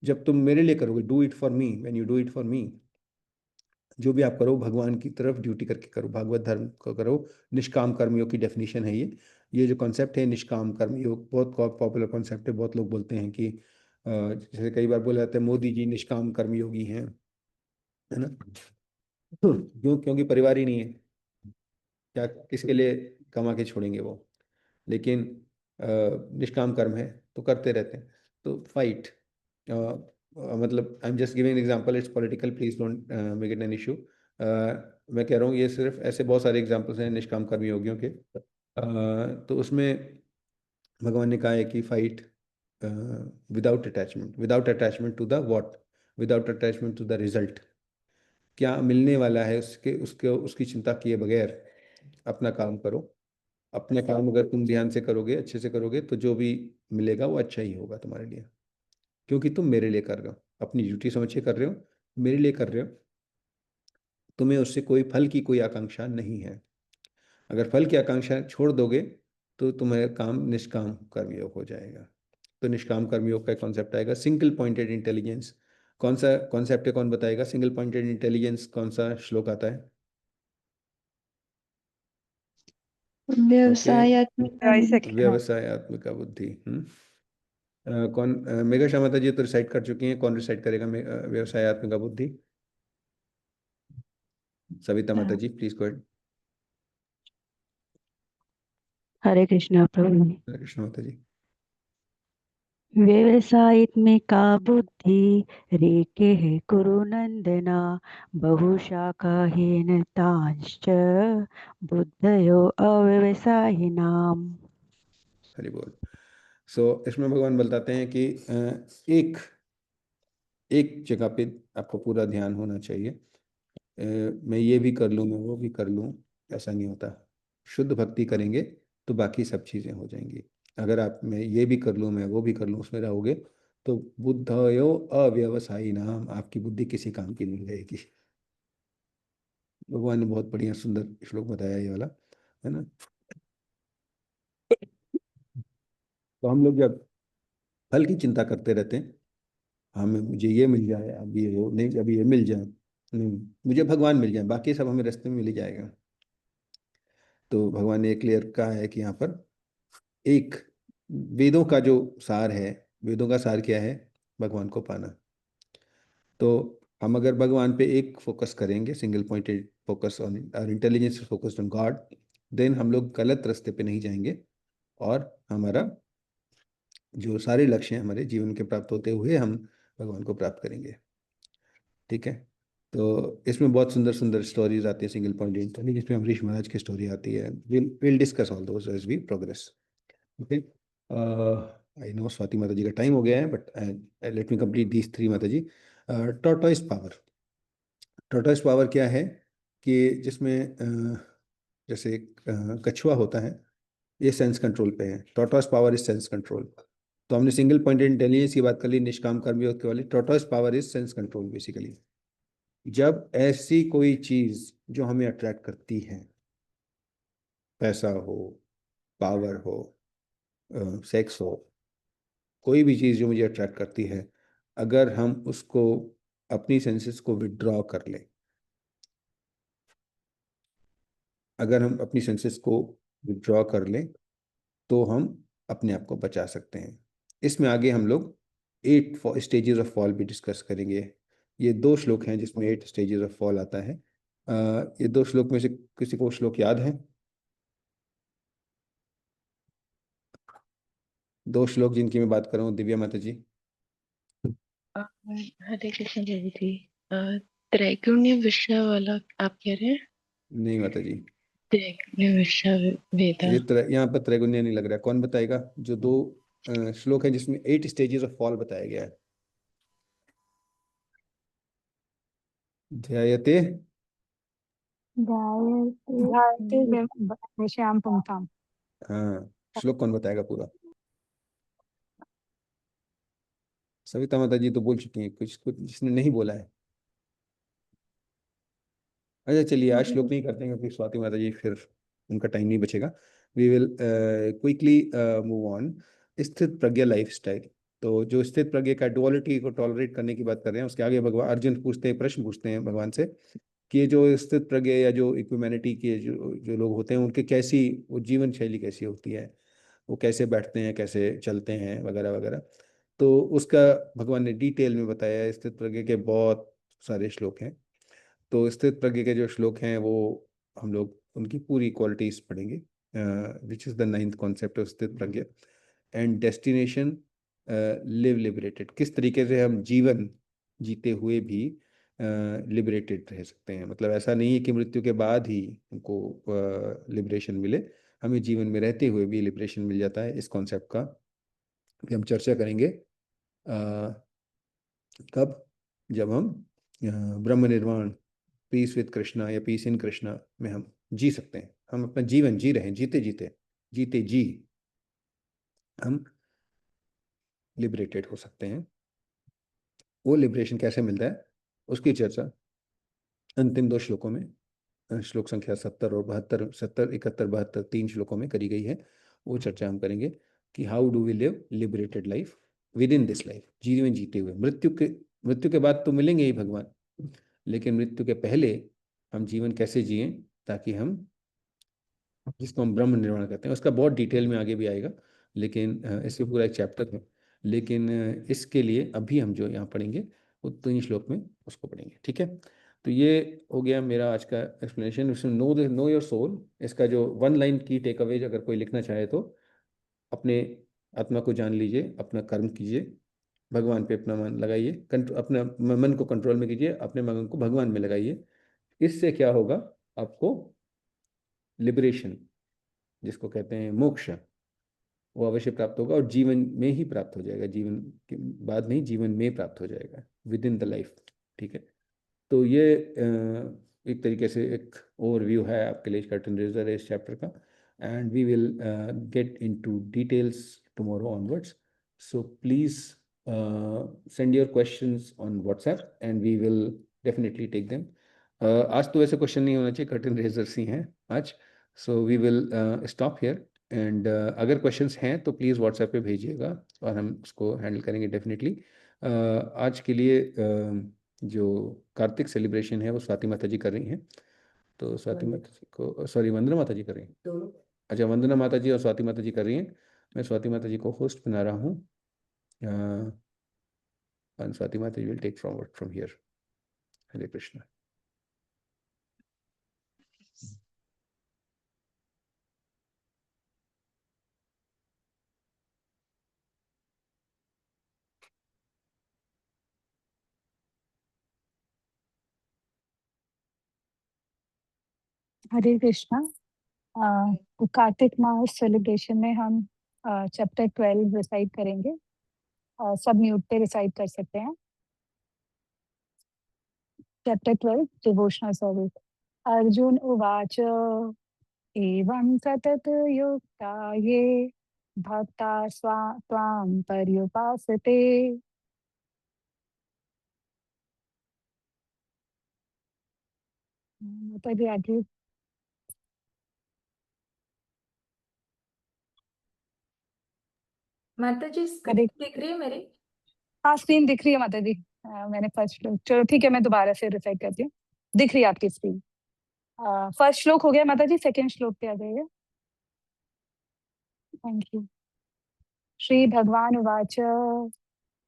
जब तुम मेरे लिए करोगे, do it for me, when you do it for me, जो भी आप करो भगवान की तरफ ड्यूटी करके करो, भागवत धर्म को करो। निष्काम कर्मयोग की डेफिनेशन है ये जो कॉन्सेप्ट है निष्काम कर्मयोग, बहुत पॉपुलर कॉन्सेप्ट है। बहुत लोग बोलते हैं कि जैसे कई बार बोला जाता है मोदी जी निष्काम कर्मयोगी हैं, है ना। क्यों? क्योंकि परिवार ही नहीं है, क्या किसके लिए कमा के छोड़ेंगे वो। लेकिन निष्काम कर्म है तो करते रहते हैं। तो फाइट, मतलब I am just giving example, it's political, please don't make it an issue. मैं कह रहा हूँ ये सिर्फ ऐसे बहुत सारे एग्जांपल्स हैं निष्काम कर्म योगियों के। तो उसमें भगवान ने कहा है कि fight without attachment, without attachment to the what, without attachment to the result. क्या मिलने वाला है उसके उसके उसकी चिंता किए बगैर अपना काम करो। अपने काम अगर तुम ध्यान से करोगे, अच्छे से करोगे, तो जो भी मिलेगा वो अच्छा ही होगा तुम्हारे लिए, क्योंकि तुम मेरे लिए कर रहे हो, अपनी ड्यूटी समझ के कर रहे हो, मेरे लिए कर रहे हो। तुम्हें उससे कोई फल की कोई आकांक्षा नहीं है। अगर फल की आकांक्षा छोड़ दोगे तो तुम्हारा काम निष्काम कर्मयोग हो जाएगा। तो निष्काम कर्मयोग का कॉन्सेप्ट आएगा सिंगल पॉइंटेड इंटेलिजेंस। कौन सा कॉन्सेप्ट है, कौन बताएगा? सिंगल पॉइंटेड इंटेलिजेंस कौन सा श्लोक आता है? ओके, व्यवसायत्मक व्यवसायत्मक बुद्धि। कौन मेघा श्याम माता जी तो रिसाइट कर चुकी हैं, कौन रिसाइट करेगा व्यवसायत्मक बुद्धि? सविता माता जी प्लीज गो अहेड। हरे कृष्णा प्रभु। कृष्ण माता जी। व्यवसायित्मिका बुद्धि रेके है कुरु नंदना बहुशाखाहीन तांश्च बुद्धयो अव्यवसायिनाम। हरि बोल। इसमें भगवान बताते हैं कि एक एक जगह पे आपको पूरा ध्यान होना चाहिए। मैं ये भी कर लूँ, मैं वो भी कर लूँ, ऐसा नहीं होता। शुद्ध भक्ति करेंगे तो बाकी सब चीज़ें हो जाएंगी। अगर आप मैं ये भी कर लूँ, मैं वो भी कर लूँ, उसमें रहोगे तो बुद्धयो अव्यवसायी नाम, आपकी बुद्धि किसी काम की नहीं रहेगी। भगवान ने बहुत बढ़िया सुंदर श्लोक बताया ये वाला, है ना। तो हम लोग जब फल की चिंता करते रहते हैं, हमें मुझे ये मिल जाए, अब ये हो नहीं, अभी ये मिल जाए नहीं, मुझे भगवान मिल जाए, बाकी सब हमें रास्ते में मिल ही जाएगा। तो भगवान ने क्लियर कहा है कि यहाँ पर एक वेदों का जो सार है, वेदों का सार क्या है? भगवान को पाना। तो हम अगर भगवान पे एक फोकस करेंगे, सिंगल पॉइंटेड फोकस ऑन और intelligence focused on God, then हम लोग गलत रास्ते पे नहीं जाएंगे और हमारा जो सारे लक्ष्य हैं हमारे जीवन के प्राप्त होते हुए हम भगवान को प्राप्त करेंगे। ठीक है। तो इसमें बहुत सुंदर सुंदर स्टोरीज आती है सिंगल पॉइंट इंटेलिजेंस, जिसमें अमरीश महाराज की स्टोरी आती है। Will discuss all those as we progress. Okay. I know Swati माता जी का टाइम हो गया है, but let me complete these 3 mata ji. Tortoise power. Tortoise power क्या है कि जिसमें जैसे कछुआ होता है, ये सेंस कंट्रोल पे है। Tortoise power is sense control. तो हमने सिंगल पॉइंटेड इंटेलिजेंस की बात कर ली, निष्काम कर्मयोग के वाली। Tortoise power is sense control basically. जब ऐसी कोई चीज जो हमें अट्रैक्ट करती है, पैसा हो, पावर हो, सेक्स हो, कोई भी चीज़ जो मुझे अट्रैक्ट करती है, अगर हम उसको अपनी सेंसेस को विड्रॉ कर लें, अगर हम अपनी सेंसेस को विड्रॉ कर लें तो हम अपने आप को बचा सकते हैं। इसमें आगे हम लोग 8 स्टेजेस ऑफ फॉल भी डिस्कस करेंगे। ये 2 श्लोक हैं जिसमें 8 स्टेजेस ऑफ फॉल आता है। ये 2 श्लोक में से किसी को श्लोक याद है? 2 श्लोक जिनकी मैं बात कर रहा हूँ, दिव्या माता जी। हरे कृष्ण देवी जी। त्रैगुण्य विषय वाला आप कह रहे हैं? नहीं माता जी, त्रैगुण्य विषय वेदा। यहाँ पर त्रैगुण्य नहीं लग रहा है। कौन बताएगा? जो 2 श्लोक है जिसमें 8 स्टेजेस ऑफ फॉल बताया गया है। ध्यायते भारते विषयाम पुंसाम। हाँ, श्लोक कौन बताएगा पूरा? सविता माता जी तो बोल चुकी हैं, कुछ कुछ जिसने नहीं बोला है। अच्छा चलिए, आज श्लोक नहीं करते हैं क्योंकि स्वाति माता जी फिर उनका टाइम नहीं बचेगा। We will quickly move on. स्थित प्रज्ञा लाइफ स्टाइल। तो जो स्थित प्रज्ञा का डुअलिटी को टॉलरेट करने की बात कर रहे हैं, उसके आगे भगवान अर्जुन पूछते हैं, प्रश्न पूछते हैं भगवान से कि ये जो स्थित प्रज्ञा या जो इक्विमेनिटी के जो जो लोग होते हैं, उनके कैसी वो जीवन शैली कैसी होती है, वो कैसे बैठते हैं, कैसे चलते हैं, वगैरह वगैरह। तो उसका भगवान ने डिटेल में बताया है। स्थित प्रज्ञा के बहुत सारे श्लोक हैं। तो स्थित प्रज्ञा के जो श्लोक हैं वो हम लोग उनकी पूरी क्वालिटीज पढ़ेंगे, which is the 9th concept of स्थित प्रज्ञा। एंड डेस्टिनेशन लिव लिबरेटेड, किस तरीके से हम जीवन जीते हुए भी लिबरेटेड रह सकते हैं। मतलब ऐसा नहीं है कि मृत्यु के बाद ही हमको लिबरेशन मिले, हमें जीवन में रहते हुए भी लिबरेशन मिल जाता है। इस कॉन्सेप्ट का भी हम चर्चा करेंगे। कब? जब हम ब्रह्म निर्वाण, पीस विद कृष्णा या पीस इन कृष्णा में हम जी सकते हैं। हम अपना जीवन जी रहे हैं, जीते जीते जीते जी हम लिबरेटेड हो सकते हैं। वो लिबरेशन कैसे मिलता है उसकी चर्चा अंतिम 2 श्लोकों में, श्लोक संख्या 70 और 72, 70, 71, 72 3 श्लोकों में करी गई है। वो चर्चा हम करेंगे कि how do we live liberated life within this life, जीवन जीते हुए। मृत्यु के बाद तो मिलेंगे ही भगवान, लेकिन मृत्यु के पहले हम जीवन कैसे जिए ताकि हम, जिसको हम ब्रह्म निर्माण कहते हैं, उसका बहुत डिटेल में आगे भी आएगा, लेकिन इससे पूरा एक चैप्टर है। लेकिन इसके लिए अभी हम जो यहाँ पढ़ेंगे वो 3 श्लोक में उसको पढ़ेंगे। ठीक है, तो ये हो गया मेरा आज का एक्सप्लेनेशन। उसमें नो योर सोल, इसका जो 1 लाइन की टेक अवेज अगर कोई लिखना चाहे तो, अपने आत्मा को जान लीजिए, अपना कर्म कीजिए, भगवान पे अपना मन लगाइए, अपना मन को कंट्रोल में कीजिए, अपने मन को भगवान में लगाइए। इससे क्या होगा? आपको लिबरेशन, जिसको कहते हैं मोक्ष, वो अवश्य प्राप्त होगा और जीवन में ही प्राप्त हो जाएगा। जीवन के बाद नहीं, जीवन में प्राप्त हो जाएगा विद इन द लाइफ। ठीक है, तो ये एक तरीके से एक ओवरव्यू है आपके लिए कर्टन रेजर इस चैप्टर का। And we will get into details tomorrow onwards. So please send your questions on WhatsApp and we will definitely take them. आज तो वैसे क्वेश्चन नहीं होना चाहिए, कर्टन रेजर्स ही हैं आज। So we will stop here and अगर क्वेश्चंस हैं तो प्लीज़ व्हाट्सएप पे भेजिएगा और हम उसको हैंडल करेंगे डेफिनेटली। आज के लिए जो कार्तिक सेलिब्रेशन है वो स्वाति माता जी कर रही हैं, तो स्वाति माता जी को, सॉरी वंदना माता जी कर रही हैं। अच्छा, वंदना माता जी और स्वाति माता जी कर रही हैं। मैं स्वाति माता जी को होस्ट बना रहा हूँ and स्वाति माता जी will take forward from here. हरे कृष्ण। हरे कृष्णा। तो कार्तिक मास सेलिब्रेशन में हम चैप्टर 12 रिसाइट करेंगे। सब म्यूट पे रिसाइट कर सकते हैं। Chapter 12 devotional service. अर्जुन उवाच एवं सतत युक्ता ये भक्ता त्वां पर्युपासते तभी आगे। माता जी हरे दिख रही है मेरी? हाँ, स्क्रीन दिख रही है माता जी। मैंने फर्स्ट श्लोक, चलो ठीक है, मैं दोबारा से रिसाइट करती हूँ। दिख रही है आपकी स्क्रीन। फर्स्ट श्लोक हो गया माता जी, सेकंड श्लोक पे आ जाइए। Thank you. श्री भगवान उवाच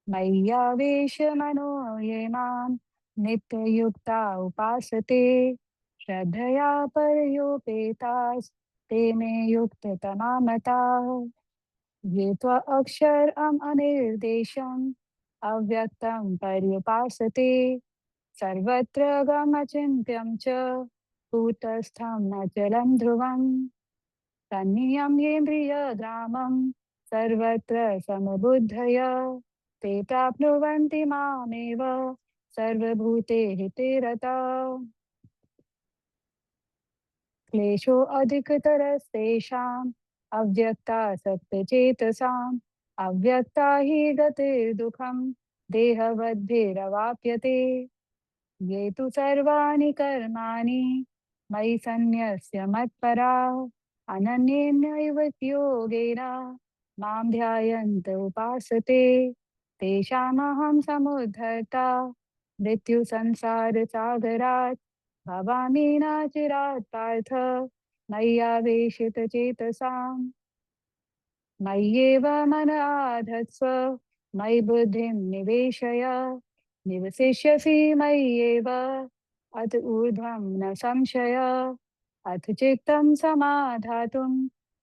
मय्यावेश मनो ये मां नित्ययुक्ता उपासते श्रद्धया परयोपेतास् ते मे युक्ततमा मताः ये त्वक्षरम् अनिर्देशम् अव्यक्तं पर्युपासते सर्वत्र गमचिन्त्यं च कूटस्थं न चलं ध्रुवम् तन्नियम्येन्द्रियग्रामं सर्वत्र समबुद्धय ते प्राप्नुवन्ति मामेव सर्वभूतेः ते रता क्लेशो अधिकतरस्तेषाम् अव्यक्तासक्तचेतसाम् अव्यक्ता हि गतिर्दुःखं देहवद्भिरवाप्यते ये तु सर्वाणि कर्माणि मयि सन्न्यस्य मत्पराः अनन्येनैव योगेन मां ध्यायन्त उपासते तेषामहं समुद्धर्ता मृत्युसंसारसागरात् भवामि न चिरात् पार्थ मय्यावेशितचेतसाम् मय्येव मन आधत्स्व मयि बुद्धिं निवेशय निवसिष्यसि मय्येव अत ऊर्ध्वं न संशय अथ चित्तं समाधातुं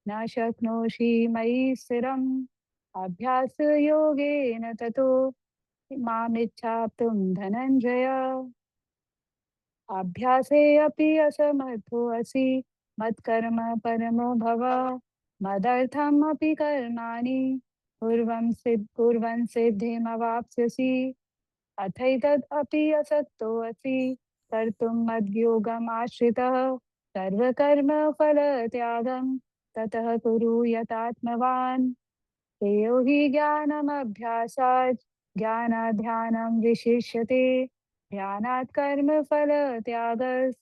न शक्नोषि मयि स्थिरम् अभ्यासयोगेन ततो मामिच्छाप्तुं धनञ्जय अभ्यासे अपि असमर्थोऽसि मत्कर्म परमो भव मदर्थमपि कर्माणि कुर्वन् सिद्धिमवाप्स्यसि अथैतदपि असक्तोऽसि कर्तुं मद्योगम् आश्रितः सर्वकर्मफलत्यागं ततः कुरु यतात्मवान् तेयो हि ज्ञानमभ्यासात् ज्ञानाध्यानं विशिष्यते ध्यानात् कर्मफलत्यागात्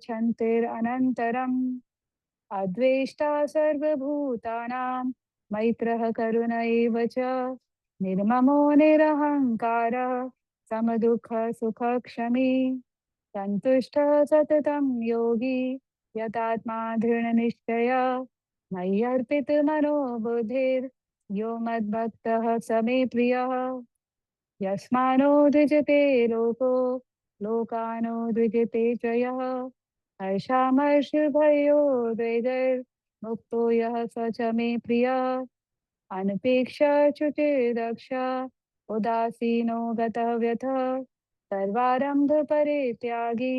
शान्तिरनन्तरम् अद्वेष्टा सर्वभूतानां मैत्रः करुण एव च निर्ममो निरहङ्कारः समदुःखसुखक्षमी सन्तुष्टः सततं योगी यतात्मा दृढनिश्चयः मय्यर्पितमनो बुद्धिर्यो मद्भक्तः स मे प्रियः यस्मानो द्विजते लोको लोकानो द्विजते च यः हर्षामर्षभयोद्वेगैर्मुक्तो यः स च मे प्रियः अनपेक्षः शुचिर्दक्ष उदासीनो गतः व्यथः सर्वारम्भपरित्यागी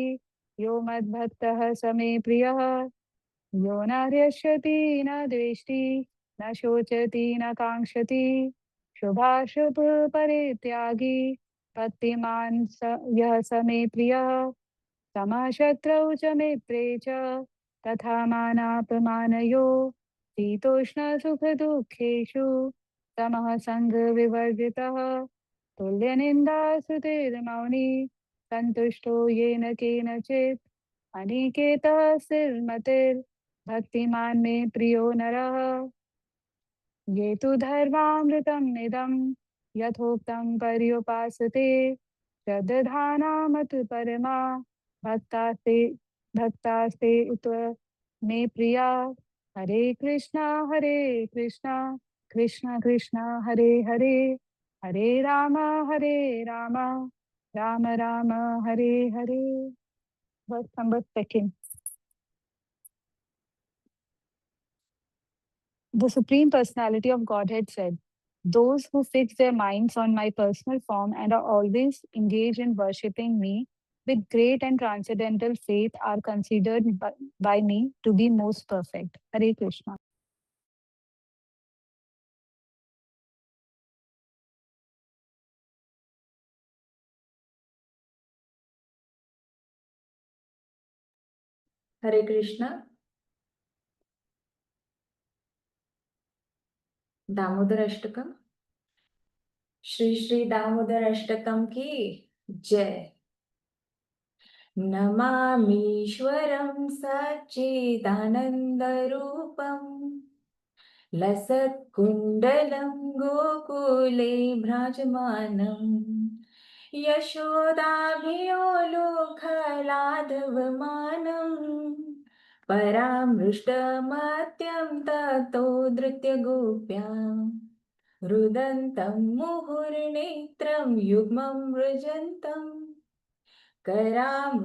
यो मद्भक्तः स मे प्रियः यो न हृष्यति न द्वेष्टि न शोचति न काङ्क्षति शुभाशुभ परित्यागी भक्तिमान् यः स मे प्रियः समः शत्रौ च मित्रे च तथा मानापमानयो शीतोष्णसुखदुःखेषु समः सङ्गविवर्जितः तुल्यनिन्दास्तुतिर्मौनी सन्तुष्टो येन केनचित् अनिकेतः स्थिर्मतिर्भक्तिमान् मे प्रियो नरः ये तु धर्मामृतमिदं यथोक्तं पर्युपासते श्रद्धानामतु परमा भक्तास्ते भक्तास्ते उत मे प्रिया हरे Krishna Krishna Krishna Hare Hare Hare Ram Ram Ram Ram Hare Hare. Verse number 2. The Supreme Personality of Godhead said, those who fix their minds on my personal form and are always engaged in worshipping me with great and transcendental faith are considered by me to be most perfect. Hare Krishna. हरे कृष्णा। दामोदर अष्टकम। श्री श्री दामोदर अष्टकम की जय। नमामीश्वरं सच्चिदानन्दरूपं लसत्कुण्डलं गोकुले भ्राजमानम् यशोदाभियोलोकलाघवमानम् परामृष्टमत्यं ततो धृत्यगोप्या रुदन्तं मुहुर्नेत्रं युग्मं मृजन्तम् कराम्भोजयुग्मेन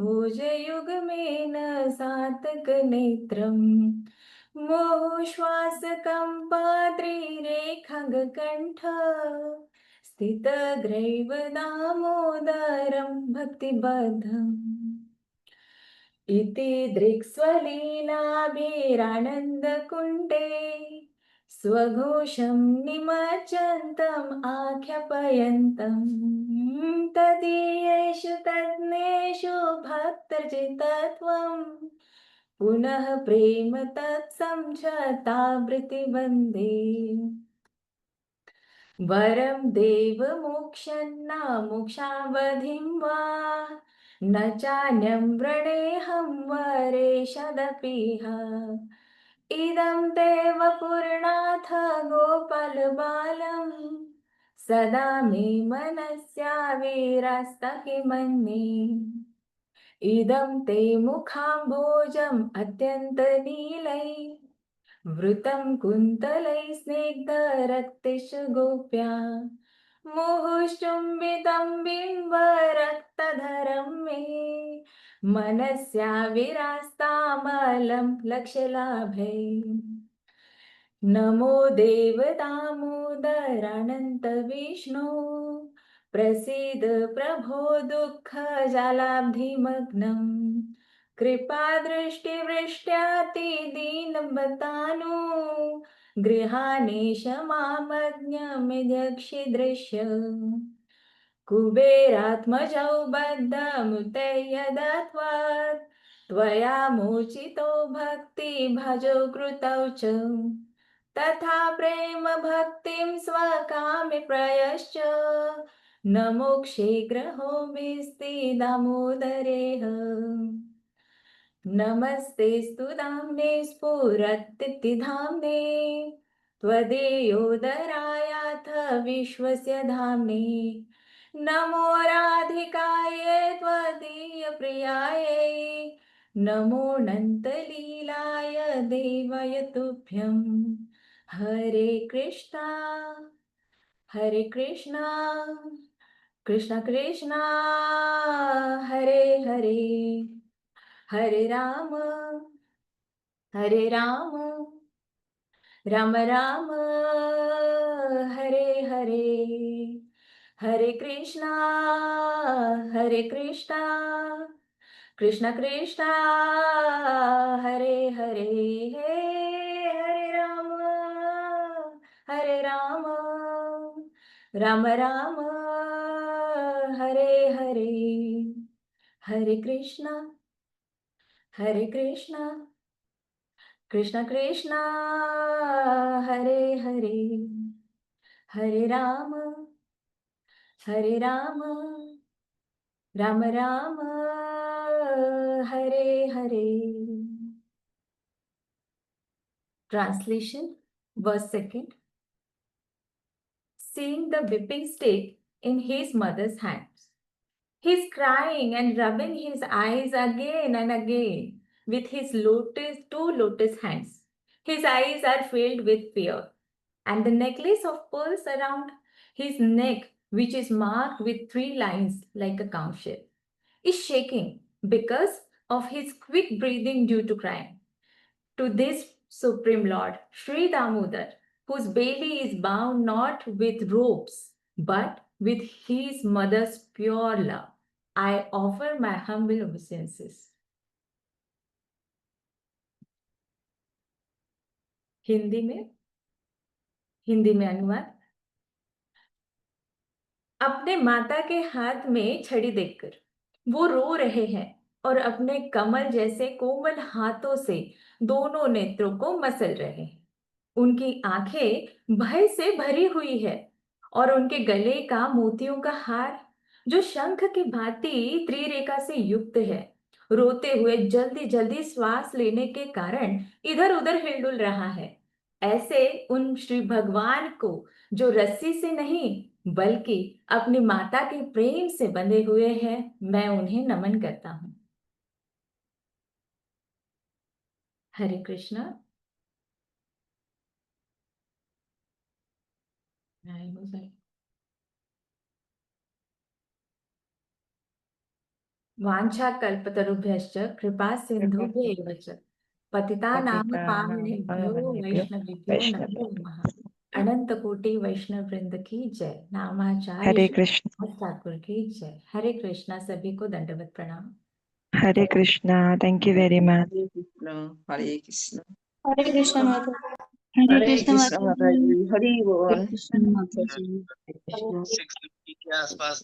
सातकनेत्रम् मोहश्वासकम्पाद्रिरेखाङ्गकण्ठ स्थितग्रैव दामोदरं भक्तिबद्धम् इति दृक्स्वलीलाभिरानन्दकुण्डे स्वघोषं निमज्जन्तम् आख्यापयन्तम् तदीयेषु तज्ञेषु भक्तर्जितत्वम् पुनः प्रेम तत्संशतावृत्ति वन्दे वरं देवमोक्षन्न मोक्षावधिं वा न चान्यं वृणेऽहं वरेशदपीह इदं देव पूर्णाथ गोपालबालं सदा मे मनस्याविरास्तहि मन्ये इदं ते मुखाम्भोजम् अत्यन्तनीलै वृतं कुन्तलैः स्निग्धरक्तिश गोप्या मुहुश्चुम्बितं बिम्बरक्तधरं मे मनस्याविरास्तामलं लक्ष्यलाभे नमो देव दामोदरानन्त विष्णु प्रसीद प्रभो दुःखजालाब्धिमग्नम् कृपादृष्टिवृष्ट्यातिदीनं बतानु गृहाणेशमामज्ञमिदक्षिदृश्य कुबेरात्मजौ बद्धमुतयदत्वात् त्वया मोचितो भक्तिभजौ कृतौ च तथा प्रेम भक्तिं स्वकामे प्रयश्च न मोक्षे ग्रहो मेस्ति दामोदरेह नमस्तेस्तु धाम्ने स्फुरत्तिथिधाम्ने त्वदीयोदरायाथ विश्वस्य धाम्ने नमो राधिकायै त्वदीयप्रियायै नमो अनन्तलीलाय देवाय तुभ्यं हरे Krishna Krishna Krishna Hare Hare Hare Ram Ram Ram Hare Hare Hare Krishna Krishna Krishna Hare Hare Hare Ram Ram Ram Hare Hare Hare Krishna Krishna Krishna Hare Hare Hare Ram Ram Ram Hare Hare Translation, verse 2. Seeing the whipping stick in his mother's hands, he is crying and rubbing his eyes again and again with his two lotus hands. His eyes are filled with fear, and the necklace of pearls around his neck, which is marked with 3 lines like a conch shell, is shaking because of his quick breathing due to crying. To this Supreme Lord, Sri Damodar, whose belly is bound not with ropes, but with his mother's pure love, I offer my humble obeisances. Hindi में अनुवाद। अपने माता के हाथ में छड़ी देखकर वो रो रहे हैं और अपने कमल जैसे कोमल हाथों से दोनों नेत्रों को मसल रहे हैं। उनकी आंखें भय से भरी हुई है और उनके गले का मोतियों का हार, जो शंख की भांति त्रिरेखा से युक्त है, रोते हुए जल्दी जल्दी श्वास लेने के कारण इधर उधर हिलडुल रहा है। ऐसे उन श्री भगवान को जो रस्सी से नहीं बल्कि अपनी माता के प्रेम से बंधे हुए हैं, मैं उन्हें नमन करता हूँ। हरे कृष्णा। वाञ्छा कल्पतरुभ्यश्च कृपा सिन्धुभ्यैव च पतितानां पावनेभ्यो वैष्णवेभ्यो नमो नमः। अनंत कोटि वैष्णव वृंद की जय। नामाचार्य हरे श्री कृष्ण। दास ठाकुर की जय। हरे कृष्णा। सभी को दंडवत प्रणाम। Hare Krishna. Thank you very much. Hare Krishna. Hare Krishna. Hare Krishna mata. Hare हरे कृष्ण कृष्ण माता माता जी। जी। हरि बोल। कृष्ण माता जी। के आसपास